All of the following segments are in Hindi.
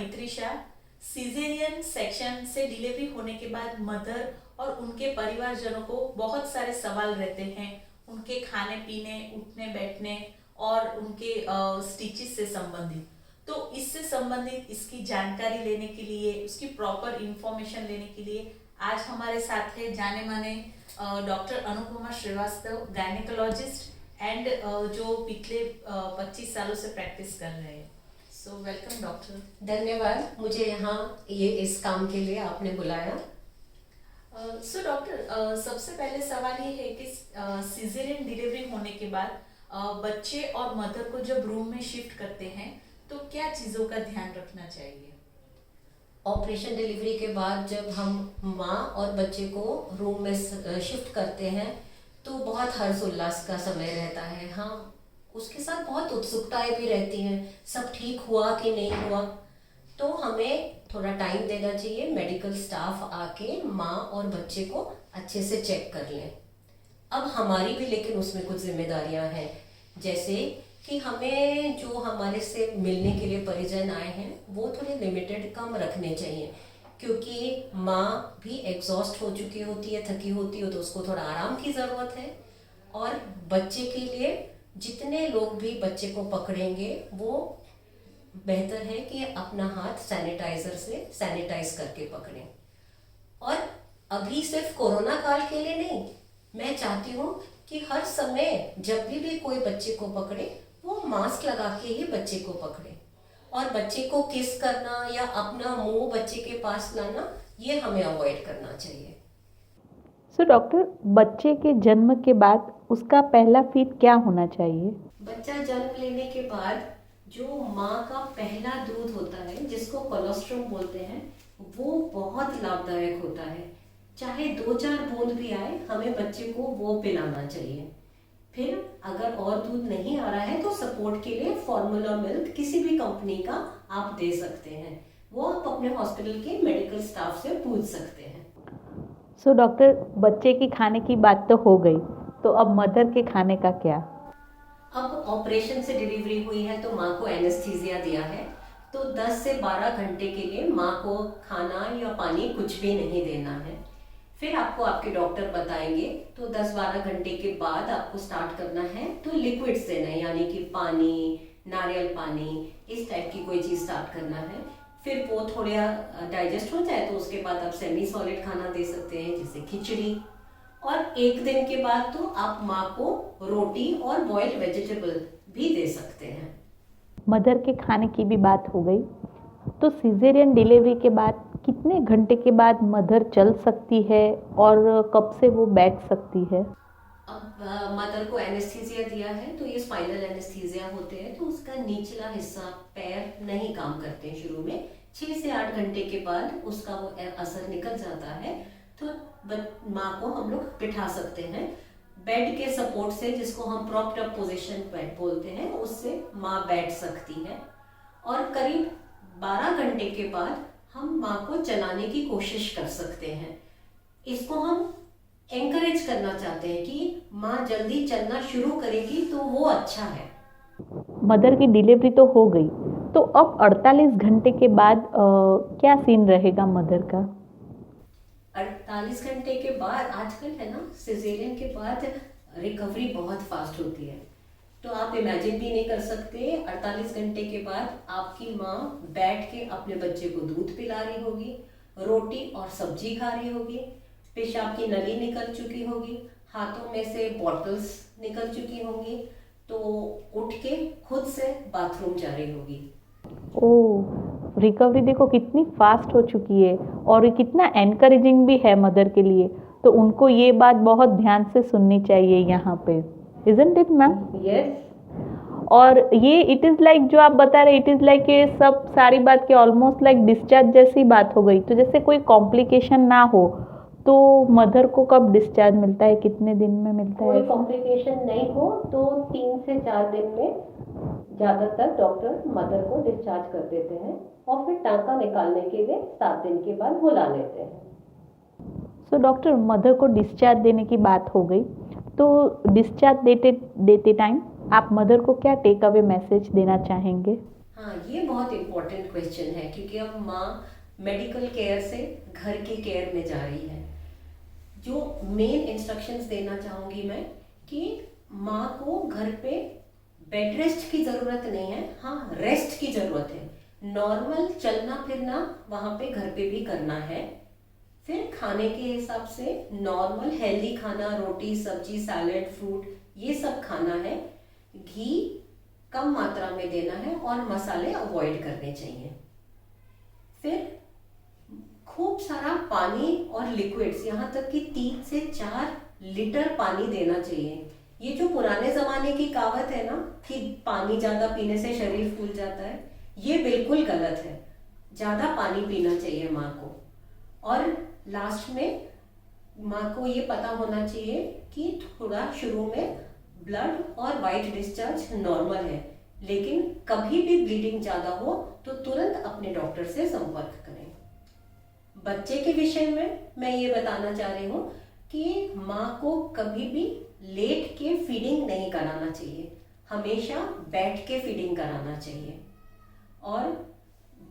त्रिशा। सीजेरियन सेक्शन से डिलीवरी होने के बाद मदर और उनके परिवारजनों को बहुत सारे सवाल रहते हैं, उनके खाने पीने, उठने बैठने और उनके स्टिचेस से संबंधित। तो इससे संबंधित इसकी जानकारी लेने के लिए, उसकी प्रॉपर इंफॉर्मेशन लेने के लिए आज हमारे साथ है जाने माने doctor Anupama Srivastava, gynaecologist and जो पिछले 25 सालों से प्रैक्टिस कर रहे हैं। So welcome doctor. धन्यवाद, मुझे यहाँ इस काम के लिए आपने बुलाया। सो डॉक्टर, सबसे पहले सवाल ये है कि सीजेरियन डिलीवरी होने के बाद बच्चे और मदर को जब रूम में शिफ्ट करते हैं तो क्या चीज़ों का ध्यान रखना चाहिए? ऑपरेशन डिलीवरी के बाद जब हम माँ और बच्चे को रूम में शिफ्ट करते हैं तो बहुत हर्ष उल्लास का समय रहता है। हाँ, उसके साथ बहुत उत्सुकताएं भी रहती हैं, सब ठीक हुआ कि नहीं हुआ। तो हमें थोड़ा टाइम देना चाहिए, मेडिकल स्टाफ आके माँ और बच्चे को अच्छे से चेक कर लें। अब हमारी भी लेकिन उसमें कुछ जिम्मेदारियां हैं, जैसे कि हमें जो हमारे से मिलने के लिए परिजन आए हैं वो थोड़े लिमिटेड कम रखने चाहिए, क्योंकि माँ भी एग्जॉस्ट हो चुकी होती है, थकी होती है, तो उसको थोड़ा आराम की ज़रूरत है। और बच्चे के लिए जितने लोग भी बच्चे को पकड़ेंगे वो बेहतर है कि अपना हाथ सैनिटाइजर से सैनिटाइज करके पकड़ें। और अभी सिर्फ कोरोना काल के लिए नहीं, मैं चाहती हूँ कि हर समय जब भी कोई बच्चे को पकड़े वो मास्क लगा के ही बच्चे को पकड़े। और बच्चे को किस करना या अपना मुंह बच्चे के पास लाना, ये हमें अवॉइड करना चाहिए। सो डॉक्टर, बच्चे के जन्म के बाद उसका पहला फीड क्या होना चाहिए? बच्चा जन्म लेने के बाद जो माँ का पहला दूध होता है, जिसको कोलोस्ट्रम बोलते हैं, वो बहुत लाभदायक होता है। चाहे 2-4 बूंद भी आए, हमें बच्चे को वो पिलाना चाहिए। फिर अगर और दूध नहीं आ रहा है तो सपोर्ट के लिए फॉर्मूला मिल्क किसी भी कंपनी का आप दे सकते हैं, वो आप अपने हॉस्पिटल के मेडिकल स्टाफ से पूछ सकते हैं। सो डॉक्टर, बच्चे की खाने की बात तो हो गई, तो अब मदर के खाने का क्या? अब ऑपरेशन से डिलीवरी हुई है तो माँ को एनेस्थीसिया दिया है, तो 10 से 12 घंटे के लिए माँ को खाना या पानी कुछ भी नहीं देना है। फिर आपको आपके डॉक्टर बताएंगे, तो 10-12 घंटे के बाद आपको स्टार्ट करना है तो लिक्विड्स देना है, यानी कि पानी, नारियल पानी, इस टाइप की कोई चीज़ स्टार्ट करना है। फिर वो थोड़ा डाइजेस्ट हो जाए तो उसके बाद आप सेमी सॉलिड खाना दे सकते हैं, जैसे खिचड़ी। और 1 दिन के बाद तो आप माँ को रोटी और बॉइल्ड वेजिटेबल भी दे सकते हैं। मदर के खाने की भी बात हो गई, तो सीजेरियन डिलीवरी के बाद कितने घंटे के बाद मदर चल सकती है और कब से वो बैठ सकती है? अब मदर को एनेस्थीसिया दिया है तो ये स्पाइनल एनेस्थीसिया होते हैं, तो उसका निचला हिस्सा, पैर नहीं काम करते हैं शुरू में। 6 से 8 घंटे के बाद उसका वो असर निकल जाता है, तो माँ को हम लोग बिठा सकते हैं बेड के सपोर्ट से, जिसको हम प्रॉप्ड अप पोजीशन बेड बोलते हैं, उससे माँ बैठ सकती है। और करीब 12 घंटे के बाद हम माँ को चलाने की कोशिश कर सकते हैं। इसको हम एंकरेज करना चाहते हैं कि माँ जल्दी चलना शुरू करेगी तो वो अच्छा है। मदर की डिलीवरी तो हो गई, तो अब 48 घंटे के बाद क्या सीन रहेगा मदर का? 48 घंटे के बाद, आजकल है ना, सिजेरियन के बाद रिकवरी बहुत फास्ट होती है, तो आप इमेजिन भी नहीं कर सकते 48 घंटे के बाद आपकी माँ बैठ के अपने बच्चे को दूध पिला रही होगी, रोटी और सब्जी खा रही होगी, पेशाब की नली निकल चुकी होगी, हाथों में से बॉटल्स निकल चुकी होंगी, तो उठ के खुद से बाथरूम जा रही होगी। ओह, रिकवरी देखो कितनी फास्ट हो चुकी है, और ये कितना एनकरेजिंग भी है मदर के लिए। तो उनको ये बात बहुत ध्यान से सुननी चाहिए यहाँ पे, इजंट इट मैम? यस। और ये इट इज़ लाइक जो आप बता रहे, इट इज़ लाइक ये सब सारी बात की ऑलमोस्ट लाइक डिस्चार्ज जैसी बात हो गई। तो जैसे कोई कॉम्प्लिकेशन ना हो तो मदर को कब डिस्चार्ज मिलता है, कितने दिन में मिलता है? कोई कॉम्प्लिकेशन नहीं हो तो 3 से 4 दिन में ज़्यादातर डॉक्टर मदर को डिस्चार्ज कर देते हैं, और फिर टांका निकालने के लिए 7 दिन के बाद बुला लेते हैं। सो डॉक्टर, मदर को डिस्चार्ज देने की बात हो गई, तो डिस्चार्ज देते टाइम आप मदर को क्या टेक अवे मैसेज देना चाहेंगे? हाँ, ये बहुत इम्पोर्टेंट क्वेश्चन है क्योंकि अब माँ मेडिकल केयर से घर की केयर में जा रही है। जो मेन इंस्ट्रक्शंस देना चाहूँगी मैं कि माँ को घर पे बेड रेस्ट की ज़रूरत नहीं है, हाँ रेस्ट की ज़रूरत है। नॉर्मल चलना फिरना वहाँ पे घर पे भी करना है। फिर खाने के हिसाब से नॉर्मल हेल्दी खाना, रोटी सब्जी सैलेड फ्रूट ये सब खाना है। घी कम मात्रा में देना है और मसाले अवॉइड करने चाहिए। फिर खूब सारा पानी और लिक्विड्स, यहाँ तक कि 3 से 4 लीटर पानी देना चाहिए। ये जो पुराने ज़माने की कहावत है ना कि पानी ज़्यादा पीने से शरीर फूल जाता है, ये बिल्कुल गलत है। ज़्यादा पानी पीना चाहिए माँ को। और लास्ट में माँ को ये पता होना चाहिए कि थोड़ा शुरू में ब्लड और वाइट डिस्चार्ज नॉर्मल है, लेकिन कभी भी ब्लीडिंग ज़्यादा हो तो तुरंत अपने डॉक्टर से संपर्क करें। बच्चे के विषय में मैं ये बताना चाह रही हूँ कि माँ को कभी भी लेट के फीडिंग नहीं कराना चाहिए, हमेशा बैठ के फीडिंग कराना चाहिए। और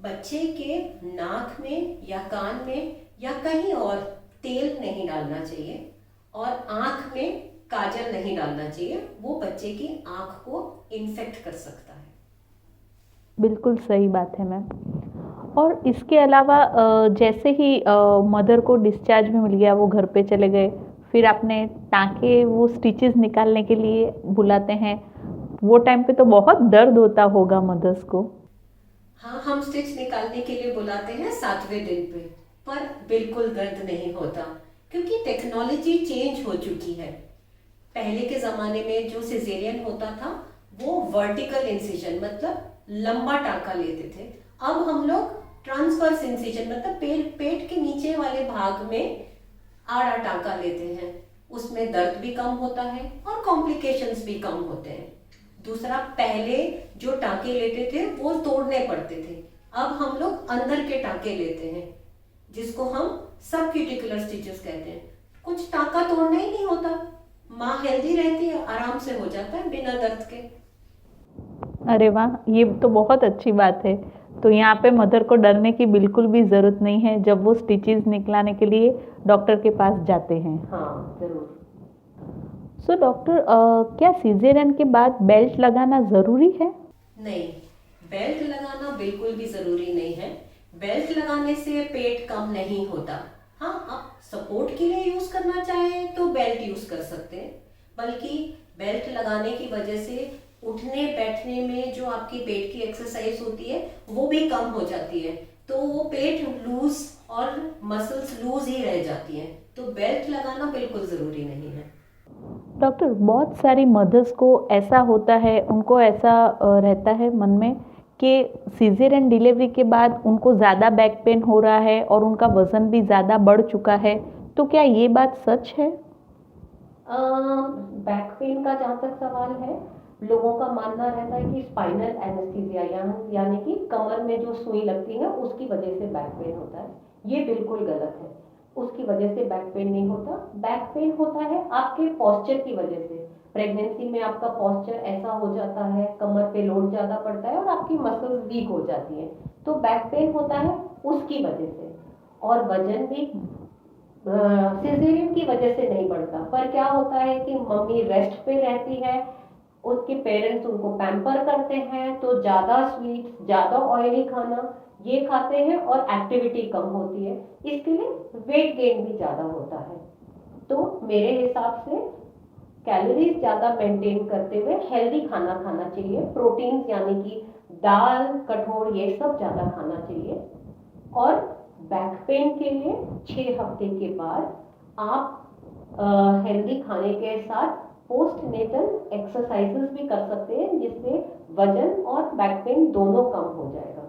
बच्चे के नाक में या कान में या कहीं और तेल नहीं डालना चाहिए और आँख में काजल नहीं डालना चाहिए, वो बच्चे की आँख को इन्फेक्ट कर सकता है। बिल्कुल सही बात है मैम। और इसके अलावा जैसे ही मदर को डिस्चार्ज भी मिल गया, वो घर पे चले गए, फिर आपने टाँके वो स्टिचेस निकालने के लिए बुलाते हैं, वो टाइम पे तो बहुत दर्द होता होगा मदर्स को। हाँ, हम स्टिच निकालने के लिए बुलाते हैं 7वें दिन पे, पर बिल्कुल दर्द नहीं होता क्योंकि टेक्नोलॉजी चेंज हो चुकी है। पहले के ज़माने में जो सिजेरियन होता था वो वर्टिकल इंसिजन मतलब लंबा टाँका लेते थे। अब हम लोग ट्रांसवर्स इंसिजन मतलब पेट के नीचे वाले भाग में आड़ा टाँका लेते हैं। उसमें दर्द भी कम होता है और कॉम्प्लिकेशंस भी कम होते हैं। दूसरा, पहले जो टाँके लेते थे वो तोड़ने पड़ते थे, अब हम लोग अंदर के टाँके लेते हैं जिसको हम सबक्यूटिकुलर स्टिचेस कहते हैं। कुछ टाँका तोड़ना ही नहीं होता, माँ हेल्दी रहती है, आराम से हो जाता है बिना दर्द के। अरे वाह, ये तो बहुत अच्छी बात है। तो यहाँ पे मदर को डरने की बिल्कुल भी ज़रूरत नहीं है जब वो स्टिचेस निकलाने के लिए डॉक्टर के पास जाते हैं। हाँ जरूर। सो डॉक्टर, क्या सीजेरियन के बाद बेल्ट लगाना ज़रूरी है? नहीं, बेल्ट लगाना बिल्कुल भी ज़रूरी नहीं है। बेल्ट लगाने से पेट कम नहीं होता। हाँ, आप सपोर्ट के लिए यूज़ करना चाहें तो बेल्ट यूज़ कर सकते हैं, बल्कि बेल्ट लगाने की वजह से उठने बैठने में जो आपकी पेट की एक्सरसाइज होती है वो भी कम हो जाती है, तो वो पेट लूज और मसल्स लूज ही रह जाती हैं। तो बेल्ट लगाना बिल्कुल ज़रूरी नहीं है। डॉक्टर, बहुत सारी मदर्स को ऐसा होता है, उनको ऐसा रहता है मन में कि सीजेरियन डिलीवरी के बाद उनको ज़्यादा बैक पेन हो रहा है और उनका वज़न भी ज़्यादा बढ़ चुका है, तो क्या ये बात सच है? बैक पेन का जहाँ तक सवाल है, लोगों का मानना रहता है कि स्पाइनल एनेस्थीसिया यानी कि कमर में जो सुई लगती है उसकी वजह से बैक पेन होता है। ये बिल्कुल गलत है, उसकी वजह से बैक पेन नहीं होता। बैक पेन होता है आपके पोस्चर की वजह से। प्रेगनेंसी में आपका पोस्चर ऐसा हो जाता है, कमर पे लोड ज़्यादा पड़ता है और आपकी मसल्स वीक हो जाती हैं, तो बैक पेन होता है उसकी वजह से। और वजन भी सिजेरियन की वजह से नहीं बढ़ता, पर क्या होता है कि मम्मी रेस्ट पे रहती है, उसके पेरेंट्स उनको पैम्पर करते हैं, तो ज़्यादा स्वीट ज़्यादा ऑयली खाना ये खाते हैं और एक्टिविटी कम होती है, इसके लिए वेट गेन भी ज़्यादा होता है। तो मेरे हिसाब से कैलोरीज ज़्यादा मेंटेन करते हुए हेल्दी खाना खाना चाहिए। प्रोटीन्स यानी कि दाल कठोर ये सब ज़्यादा खाना चाहिए। और बैक पेन के लिए 6 हफ्ते के बाद आप हेल्दी खाने के साथ पोस्ट नेटल एक्सरसाइजेस भी कर सकते हैं, जिससे वजन और बैक पेन दोनों कम हो जाएगा।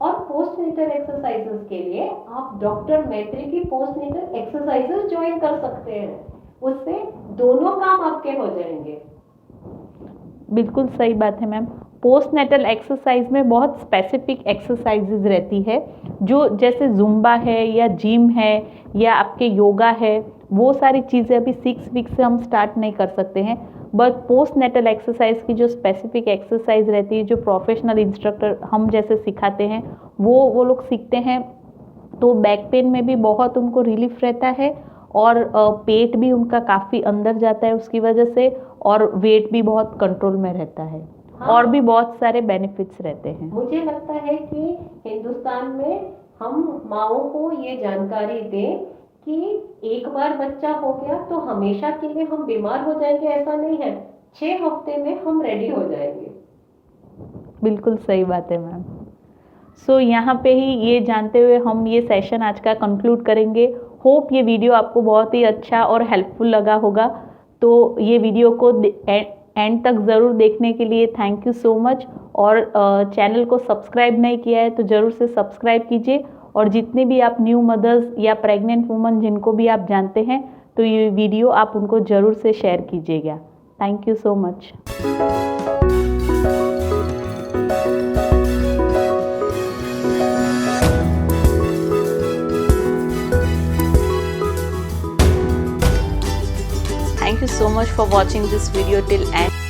और पोस्ट नेटल एक्सरसाइजेस के लिए आप डॉक्टर मैत्री की पोस्ट नेटल एक्सरसाइजेस ज्वाइन कर सकते हैं, उससे दोनों काम आपके हो जाएंगे। बिल्कुल सही बात है मैम। पोस्ट नेटल एक्सरसाइज में बहुत स्पेसिफिक एक्सरसाइजेज रहती है, जो जैसे जुम्बा है या जिम है या आपके योगा है, वो सारी चीज़ें अभी 6 वीक से हम स्टार्ट नहीं कर सकते हैं। बट पोस्ट नेटल एक्सरसाइज की जो स्पेसिफिक एक्सरसाइज रहती है, जो प्रोफेशनल इंस्ट्रक्टर हम जैसे सिखाते हैं वो लोग सीखते हैं, तो बैक पेन में भी बहुत उनको रिलीफ रहता है और पेट भी उनका काफ़ी अंदर जाता है उसकी वजह से, और वेट भी बहुत कंट्रोल में रहता है। हाँ। और भी बहुत सारे बेनिफिट्स रहते हैं। मुझे लगता है कि हिंदुस्तान में हम माओं को ये जानकारी दें कि एक बार बच्चा हो गया तो हमेशा के लिए हम बीमार हो जाएंगे, ऐसा नहीं है। 6 हफ्ते में हम रेडी हो जाएंगे। बिल्कुल सही बात है मैम। सो यहाँ पे ही ये जानते हुए हम ये सेशन आज का कंक्लूड करेंगे। होप ये वीडियो आपको बहुत ही अच्छा और हेल्पफुल लगा होगा। तो ये वीडियो को एंड तक ज़रूर देखने के लिए थैंक यू सो मच। और चैनल को सब्सक्राइब नहीं किया है तो ज़रूर से सब्सक्राइब कीजिए, और जितने भी आप न्यू मदर्स या प्रेग्नेंट वुमन जिनको भी आप जानते हैं तो ये वीडियो आप उनको ज़रूर से शेयर कीजिएगा। Thank you so much. Thank you so much for watching this video till end.